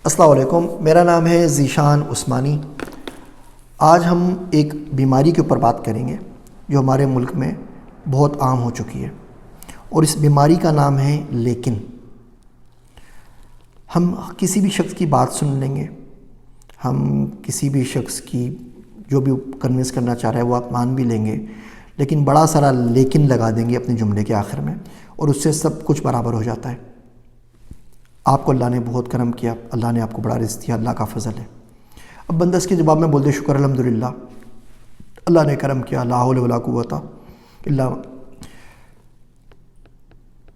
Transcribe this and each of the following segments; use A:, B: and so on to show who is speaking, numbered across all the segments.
A: السلام علیکم، میرا نام ہے ذیشان عثمانی۔ آج ہم ایک بیماری کے اوپر بات کریں گے جو ہمارے ملک میں بہت عام ہو چکی ہے، اور اس بیماری کا نام ہے لیکن۔ ہم کسی بھی شخص کی بات سن لیں گے، ہم کسی بھی شخص کی جو بھی کنوینس کرنا چاہ رہا ہے وہ آپ مان بھی لیں گے، لیکن بڑا سارا لیکن لگا دیں گے اپنے جملے کے آخر میں، اور اس سے سب کچھ برابر ہو جاتا ہے۔ آپ کو اللہ نے بہت کرم کیا، اللہ نے آپ کو بڑا رزق دیا، اللہ کا فضل ہے۔ اب بندہ اس کے جواب میں بول دے شکر الحمدللہ، اللہ نے کرم کیا، لا حول ولا قوت الا،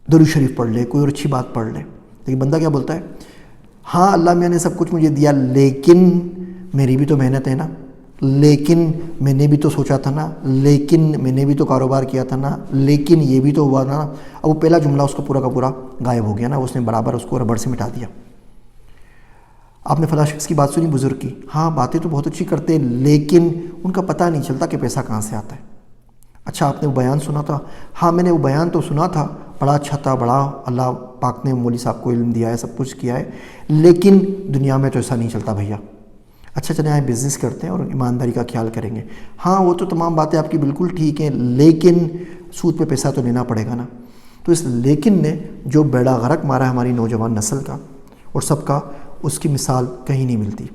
A: درود شریف پڑھ لے، کوئی اور اچھی بات پڑھ لے، لیکن بندہ کیا بولتا ہے؟ ہاں اللہ میاں نے سب کچھ مجھے دیا، لیکن میری بھی تو محنت ہے نا، لیکن میں نے بھی تو سوچا تھا نا، لیکن میں نے بھی تو کاروبار کیا تھا نا، لیکن یہ بھی تو ہوا نا۔ اب وہ پہلا جملہ اس کو پورا کا پورا غائب ہو گیا نا، اس نے برابر اس کو ربڑ سے مٹا دیا۔ آپ نے فلاں شخص کی بات سنی، بزرگ کی، ہاں باتیں تو بہت اچھی کرتے ہیں، لیکن ان کا پتہ نہیں چلتا کہ پیسہ کہاں سے آتا ہے۔ اچھا آپ نے وہ بیان سنا تھا؟ ہاں میں نے وہ بیان تو سنا تھا، بڑا اچھا تھا، بڑا اللہ پاک نے مولوی صاحب کو علم دیا ہے، سب کچھ کیا ہے، لیکن دنیا میں تو ایسا نہیں چلتا بھیا۔ اچھا چلیں آئے بزنس کرتے ہیں اور ایمانداری کا خیال کریں گے۔ ہاں وہ تو تمام باتیں آپ کی بالکل ٹھیک ہیں، لیکن سود پہ پیسہ تو لینا پڑے گا نا۔ تو اس لیکن نے جو بیڑا غرق مارا ہے ہماری نوجوان نسل کا اور سب کا، اس کی مثال کہیں نہیں ملتی۔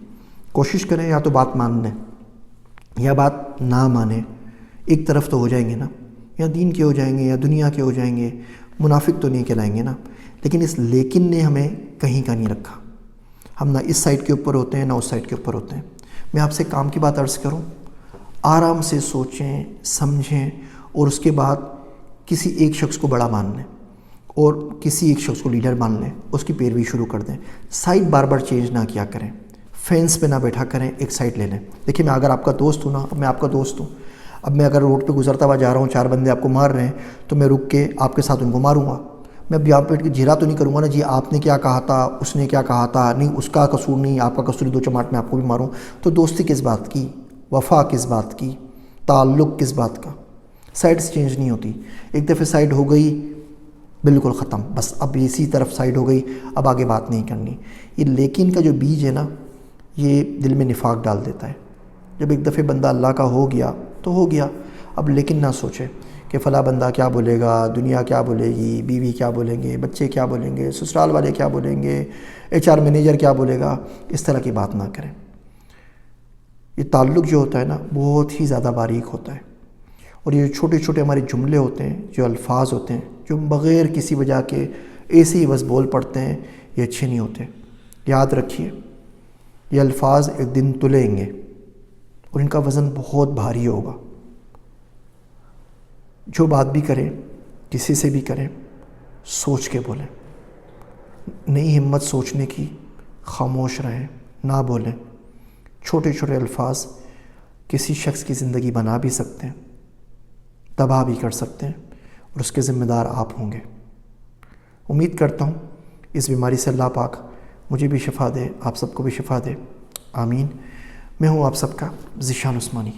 A: کوشش کریں یا تو بات مان لیں یا بات نہ مانیں، ایک طرف تو ہو جائیں گے نا، یا دین کے ہو جائیں گے یا دنیا کے ہو جائیں گے، منافق تو نہیں کہلائیں گے نا۔ لیکن اس لیکن نے ہمیں کہیں کا نہیں رکھا، ہم نہ اس سائڈ کے اوپر ہوتے ہیں نہ اس سائڈ کے اوپر ہوتے ہیں۔ میں آپ سے کام کی بات عرض کروں، آرام سے سوچیں سمجھیں، اور اس کے بعد کسی ایک شخص کو بڑا مان لیں اور کسی ایک شخص کو لیڈر مان لیں، اس کی پیروی شروع کر دیں۔ سائڈ بار بار چینج نہ کیا کریں، فینس پہ نہ بیٹھا کریں، ایک سائڈ لے لیں۔ دیکھیں میں اگر آپ کا دوست ہوں نا، اب میں آپ کا دوست ہوں، اب میں اگر روڈ پہ گزرتا ہوا جا رہا ہوں، چار بندے آپ کو مار رہے ہیں، تو میں رک کے آپ کے ساتھ ان کو ماروں گا۔ میں اب یہاں پہ جھیرا تو نہیں کروں گا نا، جی آپ نے کیا کہا تھا، اس نے کیا کہا تھا، نہیں اس کا قصور نہیں، آپ کا قصور، دو چماٹ میں آپ کو بھی ماروں۔ تو دوستی کس بات کی، وفا کس بات کی، تعلق کس بات کا؟ سائڈز چینج نہیں ہوتی، ایک دفعہ سائڈ ہو گئی بالکل ختم، بس اب اسی طرف سائڈ ہو گئی، اب آگے بات نہیں کرنی۔ یہ لیکن کا جو بیج ہے نا، یہ دل میں نفاق ڈال دیتا ہے۔ جب ایک دفعہ بندہ اللہ کا ہو گیا تو ہو گیا، اب لیکن نہ سوچے کہ فلاں بندہ کیا بولے گا، دنیا کیا بولے گی، بیوی کیا بولیں گے، بچے کیا بولیں گے، سسرال والے کیا بولیں گے، HR مینیجر کیا بولے گا، اس طرح کی بات نہ کریں۔ یہ تعلق جو ہوتا ہے نا بہت ہی زیادہ باریک ہوتا ہے، اور یہ چھوٹے چھوٹے ہمارے جملے ہوتے ہیں، جو الفاظ ہوتے ہیں، جو بغیر کسی وجہ کے ایسے ہی بس بول پڑتے ہیں، یہ اچھے نہیں ہوتے۔ یاد رکھیے یہ الفاظ ایک دن تلیں گے اور ان کا وزن بہت بھاری ہوگا۔ جو بات بھی کریں، کسی سے بھی کریں، سوچ کے بولیں، نئی ہمت سوچنے کی، خاموش رہیں، نہ بولیں۔ چھوٹے چھوٹے الفاظ کسی شخص کی زندگی بنا بھی سکتے ہیں، تباہ بھی کر سکتے ہیں، اور اس کے ذمہ دار آپ ہوں گے۔ امید کرتا ہوں اس بیماری سے اللہ پاک مجھے بھی شفا دے، آپ سب کو بھی شفا دے، آمین۔ میں ہوں آپ سب کا ذیشان عثمانی۔